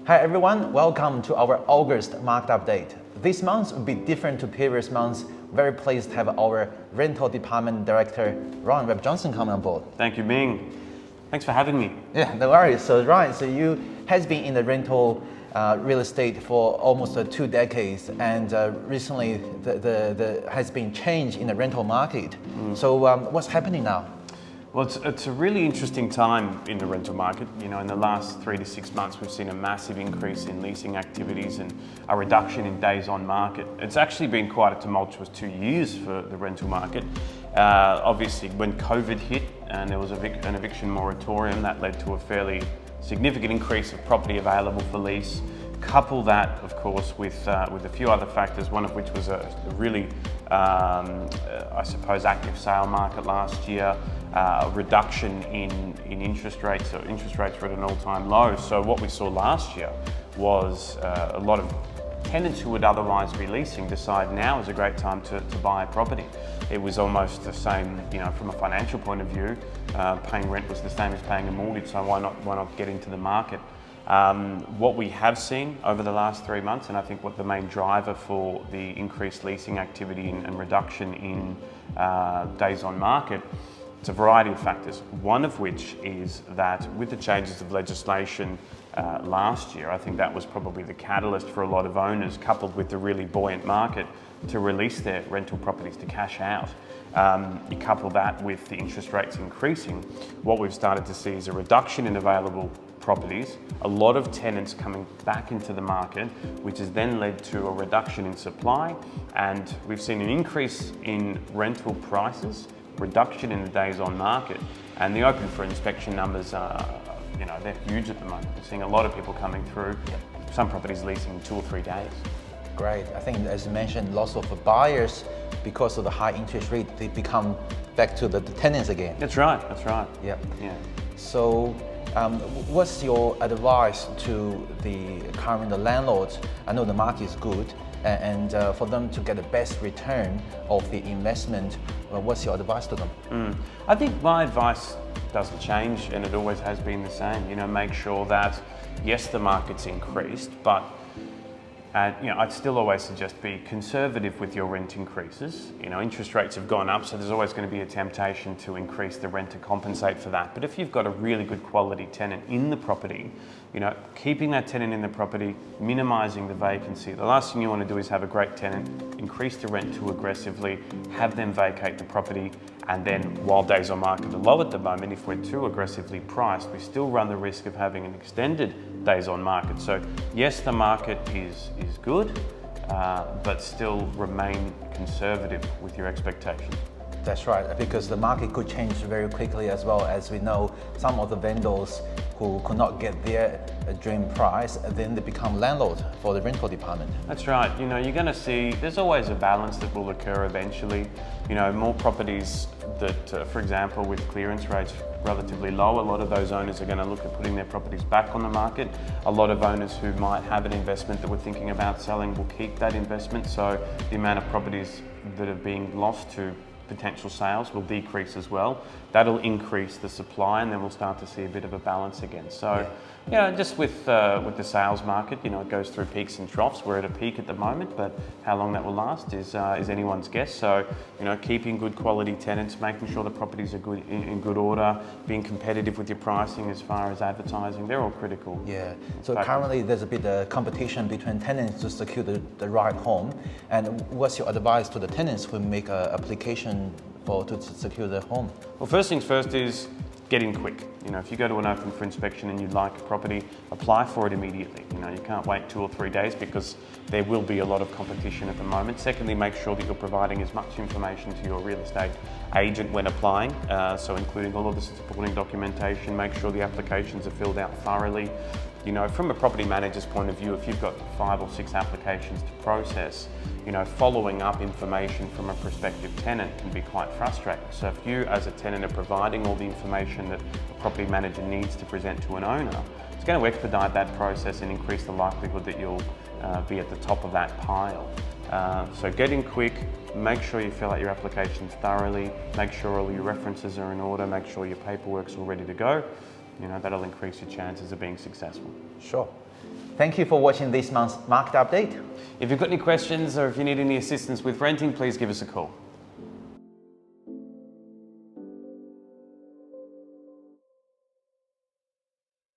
Hi everyone, welcome to our August market update. This month will be different to previous months. Very pleased to have our rental department director, Ron Webb-Johnson, come on board. Thank you, Ming. Thanks for having me. Yeah, no worries. So Ron, you has been in the rental real estate for almost 2 decades, and recently the has been change in the rental market. So what's happening now? Well, it's a really interesting time in the rental market. In the last 3 to 6 months, we've seen a massive increase in leasing activities and a reduction in days on market. It's actually been quite a tumultuous 2 years for the rental market. Obviously, when COVID hit and there was an eviction moratorium, that led to a fairly significant increase of property available for lease. Couple that, of course, with a few other factors, one of which was a really, active sale market last year, a reduction in interest rates. So interest rates were at an all-time low. So what we saw last year was a lot of tenants who would otherwise be leasing decide now is a great time to buy a property. It was almost the same, from a financial point of view. Paying rent was the same as paying a mortgage, so why not get into the market? What we have seen over the last 3 months, and I think what the main driver for the increased leasing activity and reduction in days on market, it's a variety of factors. One of which is that with the changes of legislation last year, I think that was probably the catalyst for a lot of owners, coupled with the really buoyant market, to release their rental properties to cash out. You couple that with the interest rates increasing, what we've started to see is a reduction in available properties, a lot of tenants coming back into the market, which has then led to a reduction in supply, and we've seen an increase in rental prices, reduction in the days on market, and the open for inspection numbers are, they're huge at the moment. We're seeing a lot of people coming through, some properties leasing in 2 or 3 days. Great. I think, as you mentioned, lots of buyers, because of the high interest rate, they become back to the tenants again. That's right. Yeah. Yeah. So what's your advice to the current landlords? I know the market is good, and for them to get the best return of the investment, what's your advice to them? I think my advice doesn't change, and it always has been the same. Make sure that, yes, the market's increased, but I'd still always suggest be conservative with your rent increases. Interest rates have gone up, so there's always going to be a temptation to increase the rent to compensate for that. But if you've got a really good quality tenant in the property, keeping that tenant in the property, minimising the vacancy. The last thing you want to do is have a great tenant, increase the rent too aggressively, have them vacate the property, and then while days on market are low at the moment, if we're too aggressively priced, we still run the risk of having an extended days on market. So yes, the market is good, but still remain conservative with your expectations. That's right, because the market could change very quickly, as we know some of the vendors who could not get their dream price, then they become landlord for the rental department. That's right. You're going to see there's always a balance that will occur eventually. More properties that, for example, with clearance rates relatively low, a lot of those owners are going to look at putting their properties back on the market. A lot of owners who might have an investment that we're thinking about selling will keep that investment, so the amount of properties that are being lost to potential sales will decrease as well. That'll increase the supply, and then we'll start to see a bit of a balance again. So, just with the sales market, it goes through peaks and troughs. We're at a peak at the moment, but how long that will last is anyone's guess. So, keeping good quality tenants, making sure the properties are good in good order, being competitive with your pricing as far as advertising, they're all critical. Yeah. So currently there's a bit of competition between tenants to secure the right home. And what's your advice to the tenants who make an application to secure their home? Well, first things first is get in quick. If you go to an open for inspection and you like a property, apply for it immediately. You can't wait 2 or 3 days because there will be a lot of competition at the moment. Secondly, make sure that you're providing as much information to your real estate agent when applying, so including all of the supporting documentation. Make sure the applications are filled out thoroughly. From a property manager's point of view, if you've got 5 or 6 applications to process, following up information from a prospective tenant can be quite frustrating. So if you as a tenant are providing all the information that a property manager needs to present to an owner, it's going to expedite that process and increase the likelihood that you'll be at the top of that pile. So get in quick, make sure you fill out your applications thoroughly, make sure all your references are in order, make sure your paperwork's all ready to go. That'll increase your chances of being successful. Sure. Thank you for watching this month's market update. If you've got any questions or if you need any assistance with renting, please give us a call.